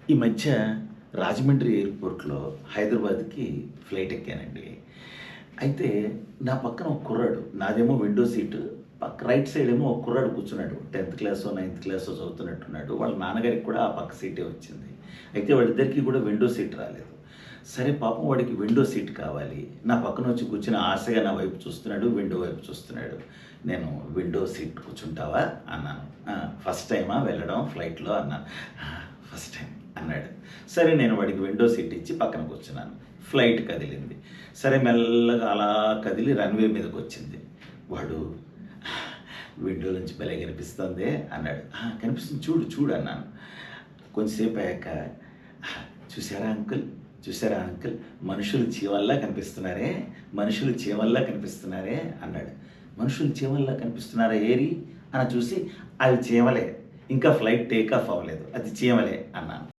ఈ మధ్య రాజమండ్రి ఎయిర్‌పోర్ట్‌లో హైదరాబాద్‌కి ఫ్లైట్ ఎక్కానండి. అయితే నా పక్కన ఒక కుర్రాడు, నాదేమో విండో సీటు. రైట్ సైడ్ ఏమో ఒక కుర్రాడు కూర్చున్నాడు. 10థ్ క్లాసో, 9థ్ క్లాసో చదువుతున్నట్టున్నాడు. వాళ్ళ నాన్నగారికి కూడా ఆ పక్క సీటే వచ్చింది. అయితే వాళ్ళిద్దరికీ కూడా విండో సీట్ రాలేదు. సరే పాపం వాడికి విండో సీట్ కావాలి. నా పక్కన వచ్చి కూర్చొని ఆశగా నా వైపు చూస్తున్నాడు. విండో వైపు చూస్తున్నాడు. నేను విండో సీట్ కూర్చుంటావా అన్నాను. ఫస్ట్ టైమా వెళ్ళడం ఫ్లైట్‌లో అన్నాను. ఫస్ట్ టైం అన్నాడు. సరే నేను వాడికి విండో సీట్ ఇచ్చి పక్కన కూర్చున్నాను. ఫ్లైట్ కదిలింది. సరే మెల్లగా అలా కదిలి రన్‌వే మీదకొచ్చింది. వాడు విండో నుంచి భలే కనిపిస్తోందే అన్నాడు. కనిపిస్తుంది చూడు చూడు అన్నాను. కొంచెంసేపు అయ్యాక చూసారా అంకుల్, చూసారా అంకుల్, మనుషులు చీమల్లా కనిపిస్తున్నారే, మనుషులు చీమల్లా కనిపిస్తున్నారే అన్నాడు. మనుషులు చీమల్లా కనిపిస్తున్నారా ఏరి అని చూసి అవి చీమలే, ఇంకా ఫ్లైట్ టేక్ ఆఫ్ అవ్వలేదు, అది చీమలే అన్నాను.